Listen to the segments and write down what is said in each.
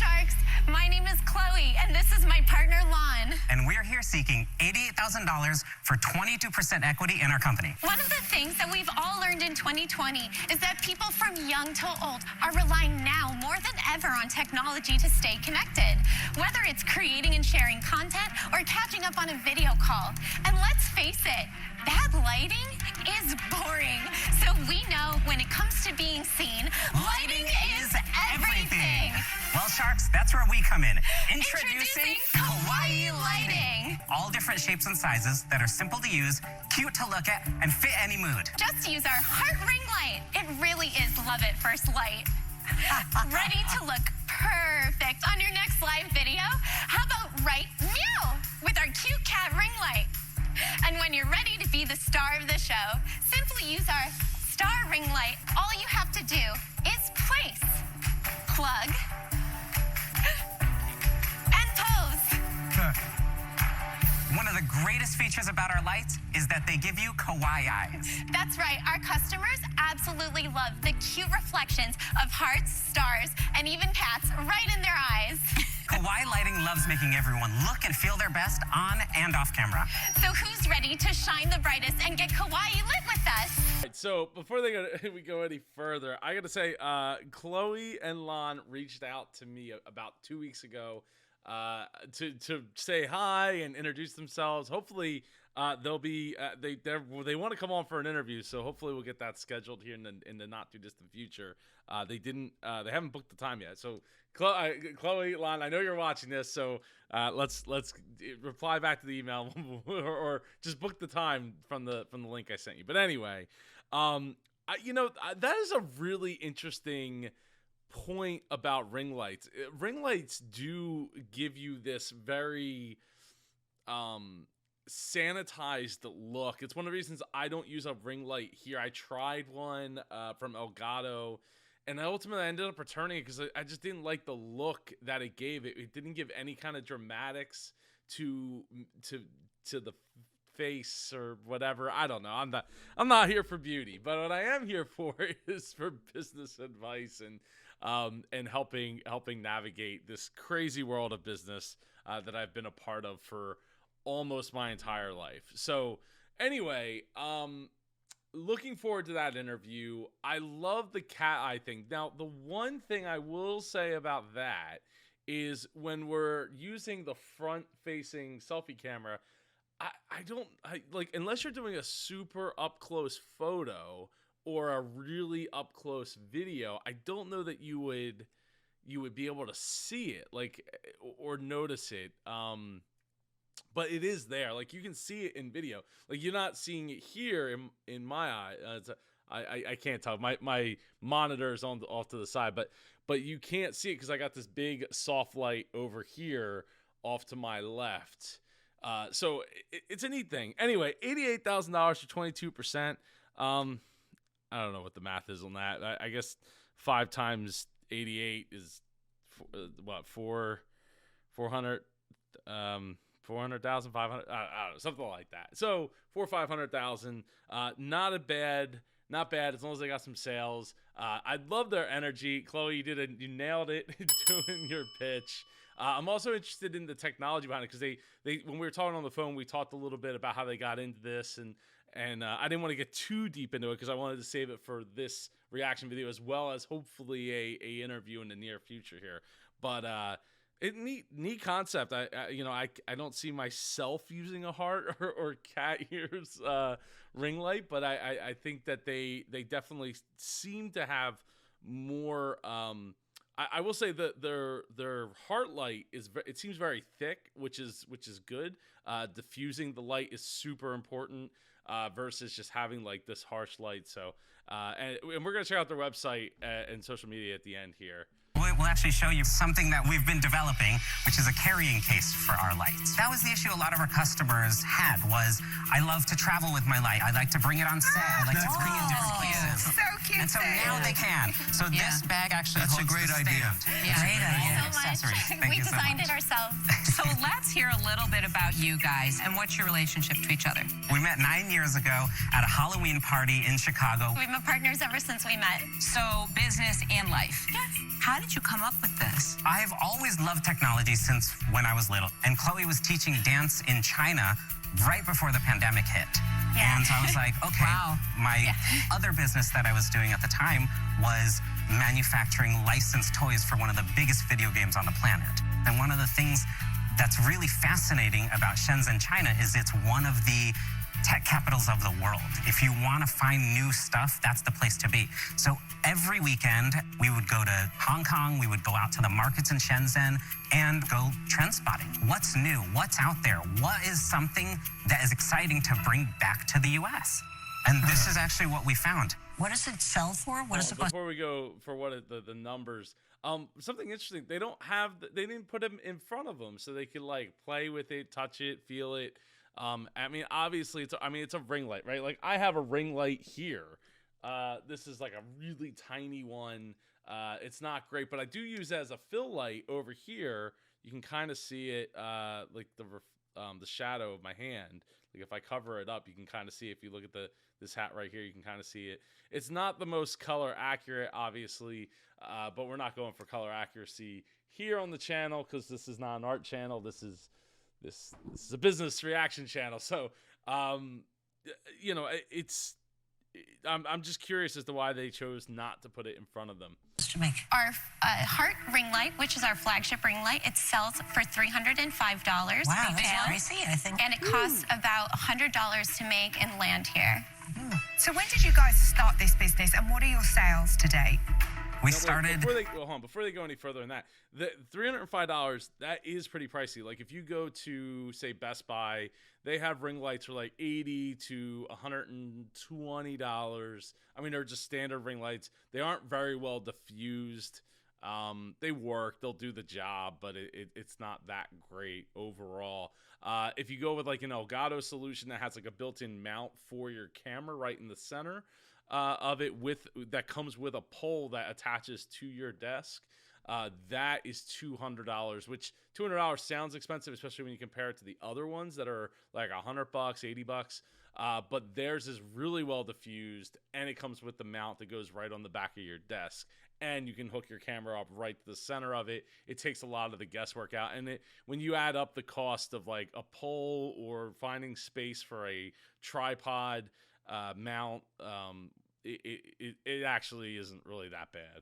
Sharks. My name is Chloe, and this is my partner, Lon. And we're here seeking $88,000 for 22% equity in our company. One of the things that we've all learned in 2020 is that people from young to old are relying now more than ever on technology to stay connected, whether it's creating and sharing content or catching up on a video call. And let's face it, bad lighting is boring. So we know when it comes to being seen, lighting is everything. Well, Sharks, that's where we come in. Introducing Kawaii Lighting. All different shapes and sizes that are simple to use, cute to look at, and fit any mood. Just use our heart ring light. It really is love at first light. Ready to look perfect on your next live video? How about right meow with our cute cat ring light? And when you're ready to be the star of the show, simply use our star ring light. All you have to do is place, plug, and pose. One of the greatest features about our lights is that they give you kawaii eyes. That's right, our customers absolutely love the cute reflections of hearts, stars, and even cats right in their eyes. Kawaii Lighting loves making everyone look and feel their best on and off camera. So who's ready to shine the brightest and get kawaii lit with us? Right, so before we go any further, I gotta say, Chloe and Lon reached out to me about 2 weeks ago to say hi and introduce themselves. Hopefully, they'll be they want to come on for an interview, so hopefully we'll get that scheduled here in the not too distant future. They haven't booked the time yet. So Chloe, Lon, I know you're watching this, so let's reply back to the email or just book the time from the link I sent you. But anyway, that is a really interesting point about ring lights. Ring lights do give you this very sanitized look. It's one of the reasons I don't use a ring light here. I tried one from Elgato, and I ultimately ended up returning it because I just didn't like the look that it gave. It didn't give any kind of dramatics to the face or whatever. I don't know. I'm not here for beauty, but what I am here for is for business advice and helping navigate this crazy world of business that I've been a part of for almost my entire life. So anyway, looking forward to that interview. I love the cat eye thing. Now, the one thing I will say about that is when we're using the front-facing selfie camera, I don't like, unless you're doing a super up-close photo or a really up-close video, I don't know that you would be able to see it, like, or notice it. But it is there. Like, you can see it in video. Like, you're not seeing it here in my eye. I can't tell. My monitor is off to the side, but you can't see it because I got this big soft light over here off to my left. So it's a neat thing. Anyway, $88,000 for 22%. I don't know what the math is on that. I guess 5 times 88 is what, 400. 400,000, 500, I don't know, something like that. So 400,000 or 500,000, not bad as long as they got some sales. I love their energy. Chloe, you nailed it doing your pitch. I'm also interested in the technology behind it because they when we were talking on the phone, we talked a little bit about how they got into this, and I didn't want to get too deep into it because I wanted to save it for this reaction video as well as hopefully a interview in the near future here. But neat concept. I don't see myself using a heart or cat ears ring light, but I think that they definitely seem to have more. I will say that their heart light it seems very thick, which is good. Diffusing the light is super important versus just having like this harsh light. So and we're gonna check out their website and social media at the end here. We'll actually show you something that we've been developing, which is a carrying case for our lights. That was the issue a lot of our customers had was, I love to travel with my light. I like to bring it on set. I like to bring it in different places. So cute. And so now they can. So this bag actually holds a great idea. Yeah. Great idea. So accessories. Thank We you so designed much. it ourselves. So let's hear a little bit about you guys and what's your relationship to each other. We met 9 years ago at a Halloween party in Chicago. We've been partners ever since we met. So business and life. Yes. How did you come up with this? I've always loved technology since when I was little, and Chloe was teaching dance in China right before the pandemic hit. Yeah. And so I was like, okay, Wow. my other business that I was doing at the time was manufacturing licensed toys for one of the biggest video games on the planet. And one of the things that's really fascinating about Shenzhen, China, is it's one of the tech capitals of the world. If you want to find new stuff, that's the place to be. So every weekend, we would go to Hong Kong, we would go out to the markets in Shenzhen and go trend spotting. What's new? What's out there? What is something that is exciting to bring back to the US? And this is actually what we found. What does it sell for? What is it cost? Before we go for the numbers, something interesting. They didn't put them in front of them so they could like play with it, touch it, feel it. I mean, obviously, it's a ring light, right? Like I have a ring light here. This is like a really tiny one. It's not great, but I do use it as a fill light over here. You can kind of see it, like the shadow of my hand. Like if I cover it up, you can kind of see. If you look at this hat right here, you can kind of see it. It's not the most color accurate, obviously, but we're not going for color accuracy here on the channel because this is not an art channel. This is a business reaction channel. So, you know, I'm just curious as to why they chose not to put it in front of them. To make? Our heart ring light, which is our flagship ring light, it sells for $305. Wow, that's retail, pricey, I think. and it costs about $100 to make and land here. So when did you guys start this business, and what are your sales to date? We No, wait, started. before they go any further than that, the $305, that is pretty pricey. Like if you go to say Best Buy, they have ring lights for like $80 to $120. I mean, they're just standard ring lights. They aren't very well diffused. They work, they'll do the job, but it's not that great overall. If you go with like an Elgato solution that has like a built-in mount for your camera right in the center of it, that comes with a pole that attaches to your desk, that is $200, which $200 sounds expensive, especially when you compare it to the other ones that are like $100, $80. But theirs is really well diffused, and it comes with the mount that goes right on the back of your desk, and you can hook your camera up right to the center of it. It takes a lot of the guesswork out, and when you add up the cost of like a pole or finding space for a tripod mount, it actually isn't really that bad.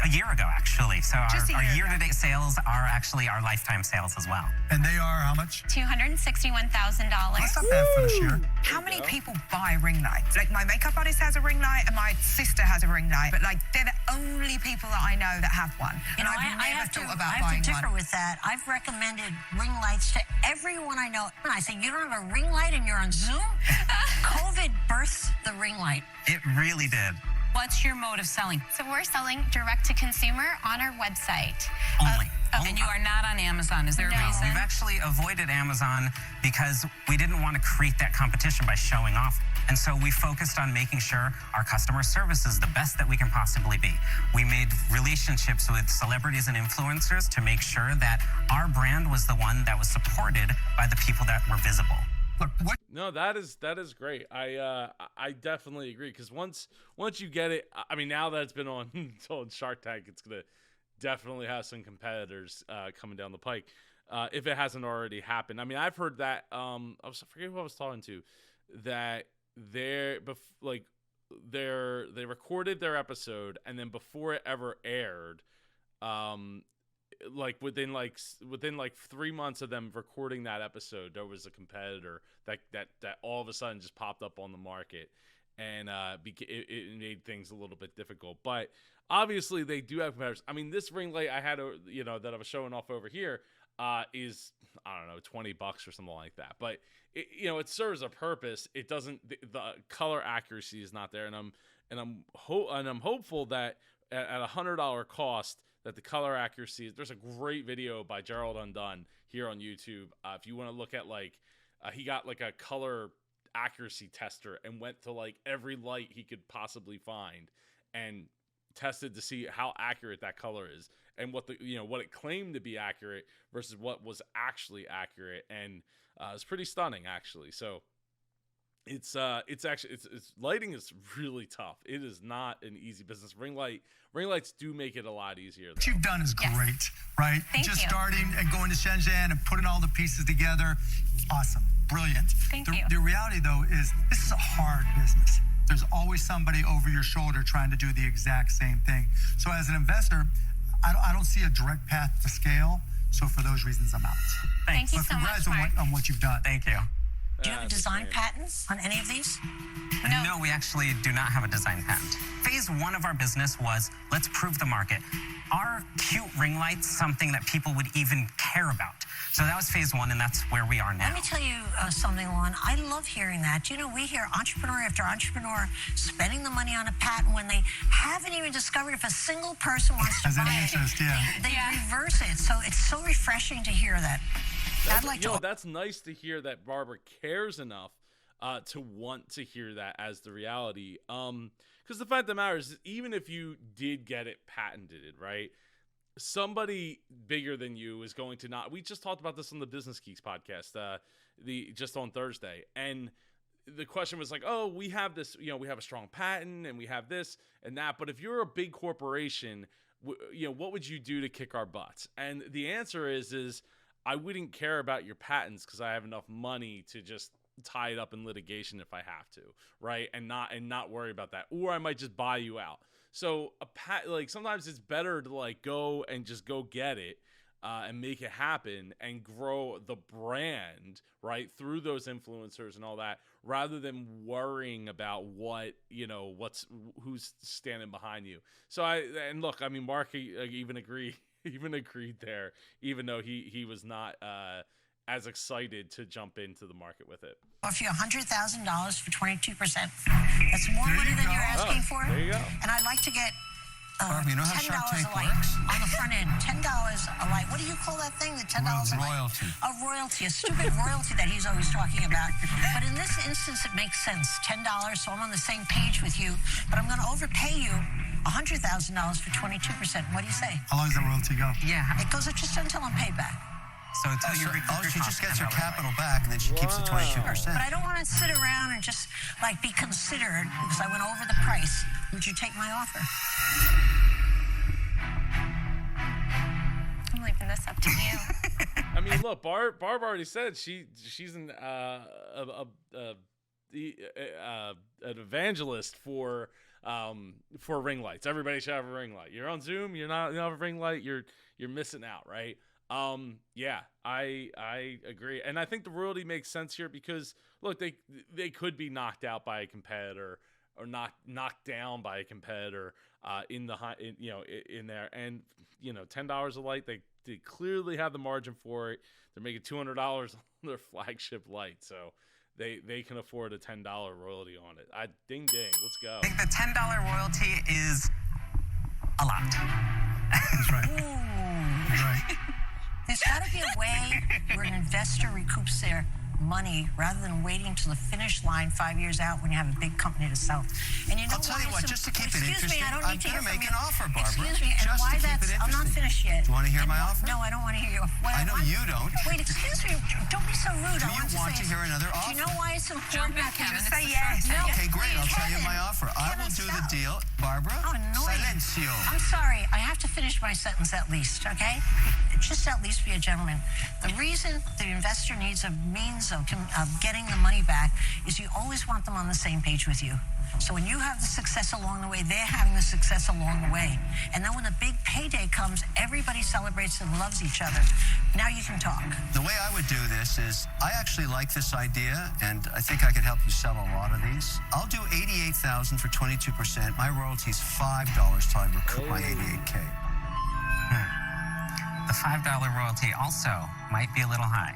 A year ago, actually. So Just a our year ago. year-to-date sales are actually our lifetime sales as well. And they are how much? $261,000. That's not bad for this year. How many people buy ring lights? Like my makeup artist has a ring light, and my sister has a ring light, but like they're the only people that I know that have one. You know, I've I never have to, thought about I buying have to differ one. with that. I've recommended ring lights to everyone I know. And I say, you don't have a ring light and you're on Zoom? COVID birthed the ring light. It really did. What's your mode of selling? So we're selling direct to consumer on our website. Only. And you are not on Amazon. Is there a No. reason? We've actually avoided Amazon because we didn't want to create that competition by showing off. And so we focused on making sure our customer service is the best that we can possibly be. We made relationships with celebrities and influencers to make sure that our brand was the one that was supported by the people that were visible. Look, what No, that is great. I definitely agree, because once you get it, I mean, now that it's been on Shark Tank, it's gonna definitely have some competitors coming down the pike, if it hasn't already happened. I mean, I've heard that I forget who I was talking to, that they recorded their episode, and then before it ever aired, like within 3 months of them recording that episode, there was a competitor that all of a sudden just popped up on the market, and it made things a little bit difficult. But obviously they do have competitors. I mean, this ring light I had, that I was showing off over here, is, I don't know, $20 or something like that. But it serves a purpose. It doesn't. The color accuracy is not there, and I'm hopeful that at $100 cost, that the color accuracy, there's a great video by Gerald Undone here on YouTube. If you want to look at he got like a color accuracy tester and went to like every light he could possibly find, and tested to see how accurate that color is and what what it claimed to be accurate versus what was actually accurate, and it's pretty stunning actually. So it's lighting is really tough. It is not an easy business. Ring lights do make it a lot easier though. What you've done is great, right? Thank Just you. starting and going to Shenzhen and putting all the pieces together. Awesome. Brilliant. Thank you. The reality, though, is this is a hard business. There's always somebody over your shoulder trying to do the exact same thing. So as an investor, I don't see a direct path to scale. So for those reasons, I'm out. Thank you But so much, congrats Mark. on what you've done. Thank you. Do you have design patents on any of these? No, we actually do not have a design patent. Phase one of our business was, let's prove the market. Are cute ring lights something that people would even care about? So that was phase one, and that's where we are now. Let me tell you something, Lon. I love hearing that. You know, we hear entrepreneur after entrepreneur spending the money on a patent when they haven't even discovered if a single person wants to Has buy any it. interest, yeah. They reverse it. So it's so refreshing to hear that. I'd like to. That's nice to hear that Barbara cares enough to want to hear that as the reality. Because the fact of the matter is, even if you did get it patented, right? Somebody bigger than you is going to not. We just talked about this on the Business Geeks podcast, just on Thursday, and the question was like, oh, we have this, we have a strong patent and we have this and that, but if you're a big corporation, what would you do to kick our butts? And the answer is I wouldn't care about your patents because I have enough money to just tie it up in litigation if I have to, right? And not worry about that, or I might just buy you out. So sometimes it's better to go and just go get it and make it happen and grow the brand right through those influencers and all that, rather than worrying about who's standing behind you. So Mark even agreed there, even though he was not as excited to jump into the market with it. Offer you $100,000 for 22%. That's more money than you're asking for. There you go. And I'd like to get Barbara, you know how $10 Shark Tank a light works? on the front end. $10 a light. What do you call that thing? The $10 a light. Royalty. A royalty, a stupid royalty that he's always talking about. But in this instance, it makes sense. $10, so I'm on the same page with you. But I'm going to overpay you $100,000 for 22%. What do you say? How long does that royalty go? Yeah. It goes up just until I'm paid back. So until you recoup your she just costs, gets her $10 capital back, and then she keeps the 22%. But I don't want to sit around and just be considered because I went over the price. Would you take my offer? I'm leaving this up to you. I mean, look, Barb already said she's an evangelist for ring lights. Everybody should have a ring light. You're on Zoom, you don't have a ring light, you're missing out, right? Yeah, I agree, and I think the royalty makes sense here because look, they could be knocked out by a competitor or knocked down by a competitor in there, and $10 a light, they clearly have the margin for it. They're making $200 on their flagship light, so they can afford a $10 royalty on it. Ding ding, let's go. I think the $10 royalty is a lot. That's right. Ooh. That's right. There's got to be a way where an investor recoups their money rather than waiting to the finish line 5 years out when you have a big company to sell. And you know I'll tell you what, just to keep it excuse me, interesting, I don't I'm need to hear going to make from an offer, Barbara. Excuse me, and just why to keep that's... it I'm not interesting. finished yet. Do you want to hear And my why- offer? No, I don't want to hear you. What I know want- you don't. Wait, excuse me. Don't be so rude. Do I you want to say hear it. another Do you know offer? why it's important? Kevin, Say it's the yes. Shark No, Tank. Okay, great. I'll tell you Kevin, my offer. I will do the stop. deal. Barbara, Oh, annoying. silencio. I'm sorry. I have to finish my sentence at least, okay? Just at least be a gentleman. The reason the investor needs a means of getting the money back is you always want them on the same page with you. So when you have the success along the way, they're having the success along the way. And then when the big payday comes, everybody celebrates and loves each other. Now you can talk. The way I would do this is, I actually like this idea, and I think I could help you sell a lot of these. I'll do $88,000 for 22%. My royalty's $5 till I recoup my $88K. The $5 royalty also might be a little high.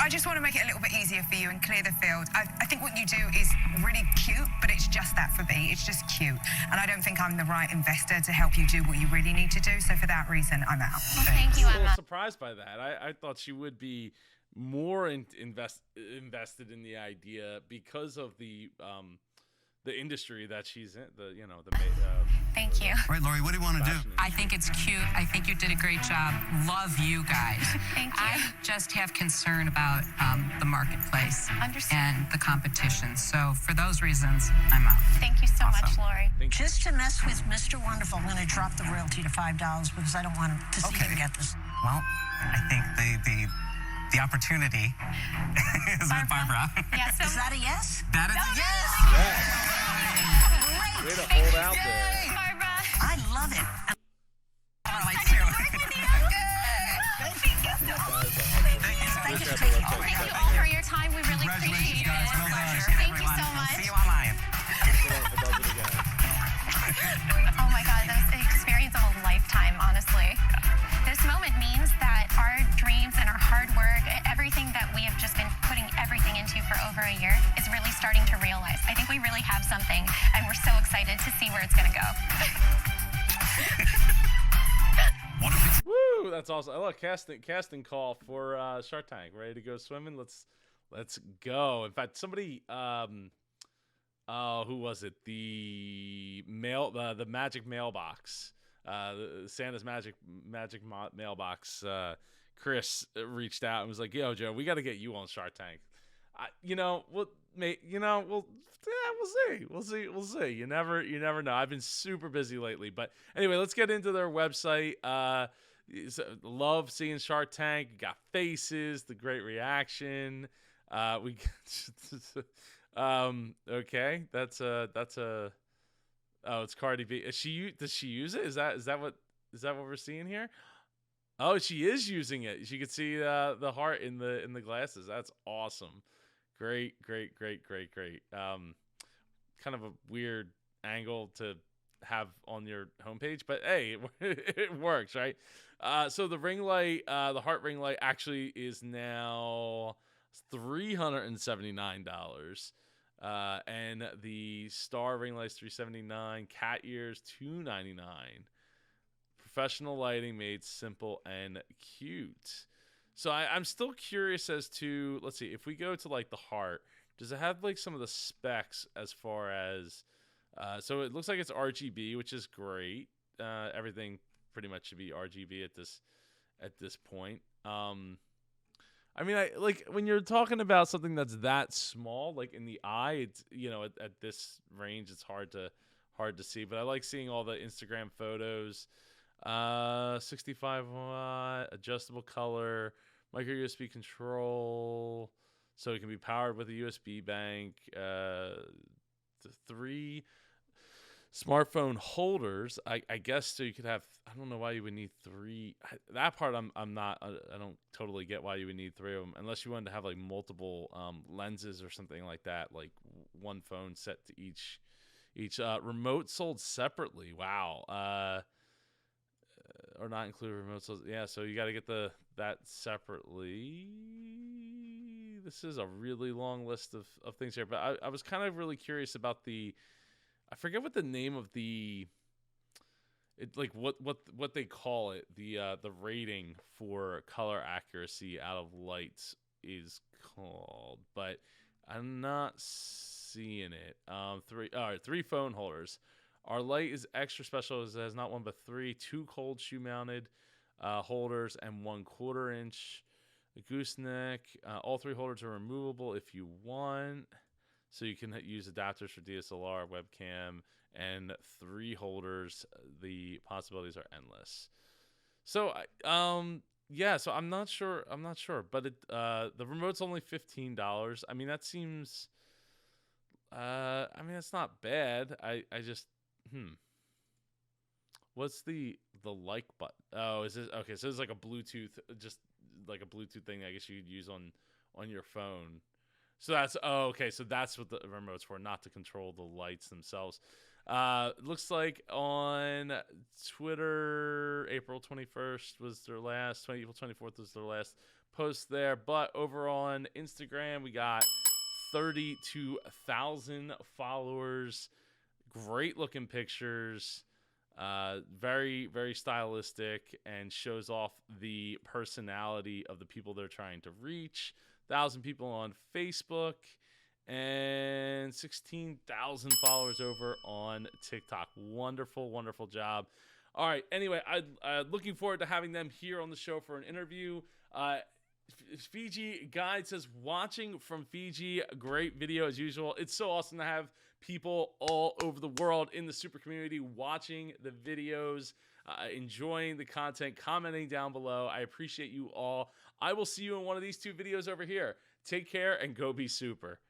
I just want to make it a little bit easier for you and clear the field. I think what you do is really cute, but it's just that for me. It's just cute. And I don't think I'm the right investor to help you do what you really need to do. So for that reason, I'm out. Well, thank you, I'm a little Emma. surprised by that. I thought she would be more invested in the idea because of the industry that she's in. Thank you. Right, Lori, what do you want to do? I think it's cute. I think you did a great job. Love you guys. Thank you. I just have concern about the marketplace Understand. and the competition. So for those reasons, I'm out. Thank you so much, Lori. Just to mess with Mr. Wonderful, I'm going to drop the royalty to $5 because I don't want him to see him get this. Well, I think the opportunity is with Barbara. Yeah, so Is that a yes? That is a yes. Way to hold out there. Barbara. I love it. I like too. Thank you for taking Thank you all for your time. We really appreciate it. guys. Well done. Thank you so much. See you online. Oh my God, that was the experience of a lifetime, honestly. This moment means that our dreams and our hard work, everything that we have just been putting everything into for over a year is really starting to realize. I think we really have something, and we're so excited to see where it's going to go. Woo! That's awesome. I love casting call for Shark Tank. Ready to go swimming? Let's go. In fact, somebody who was it? The magic mailbox. Santa's magic mailbox. Chris reached out and was like, "Yo, Joe, we got to get you on Shark Tank." We'll see. We'll see. You never know. I've been super busy lately, but anyway, let's get into their website. Love seeing Shark Tank. You got faces, the great reaction. Okay, that's a. Oh, it's Cardi B. Does she use it? Is that what we're seeing here? Oh, she is using it. You can see the heart in the glasses. That's awesome. Great. Kind of a weird angle to have on your homepage, but hey, it works, right? So the ring light, the heart ring light, actually is now $379. And the star ring light's $379. Cat ears $299. Professional lighting made simple and cute. So I'm still curious as to, let's see, if we go to like the heart, does it have like some of the specs as far as, so it looks like it's RGB, which is great. Everything pretty much should be RGB at this point. I mean, I like when you're talking about something that's that small, like in the eye, it's, at this range, it's hard to see, but I like seeing all the Instagram photos. 65 watt, adjustable color, micro USB control, so it can be powered with a USB bank. 3 smartphone holders, I guess, so you could have. I don't know why you would need 3. That part I'm not. I don't totally get why you would need 3 of them, unless you wanted to have like multiple lenses or something like that, like one phone set to each. Remote sold separately. Wow. Or not include remote sold. Yeah, so you got to get that separately. This is a really long list of things here, but I was kind of really curious about I forget what the name of what they call it, the rating for color accuracy out of lights is called, but I'm not seeing it. 3 phone holders. Our light is extra special as it has not one but 3 2 cold shoe mounted holders and 1/4 inch gooseneck. All 3 holders are removable if you want, so you can use adapters for DSLR, webcam, and 3 holders. The possibilities are endless. So yeah, so I'm not sure, but the remote's only $15. I mean, that seems it's not bad. I just what's the like button? Oh, is this okay? So it's like a Bluetooth, just like a Bluetooth thing I guess you could use on your phone. So that's okay. So that's what the remote's for, not to control the lights themselves. Looks like on Twitter, April 21st was their last. April 24th was their last post there. But over on Instagram, we got 32,000 followers. Great looking pictures, very, very stylistic, and shows off the personality of the people they're trying to reach. 1,000 people on Facebook, and 16,000 followers over on TikTok. Wonderful, wonderful job. All right. Anyway, I'm looking forward to having them here on the show for an interview. Fiji Guide says, watching from Fiji, great video as usual. It's so awesome to have people all over the world in the super community watching the videos, enjoying the content, commenting down below. I appreciate you all. I will see you in one of these two videos over here. Take care and go be super.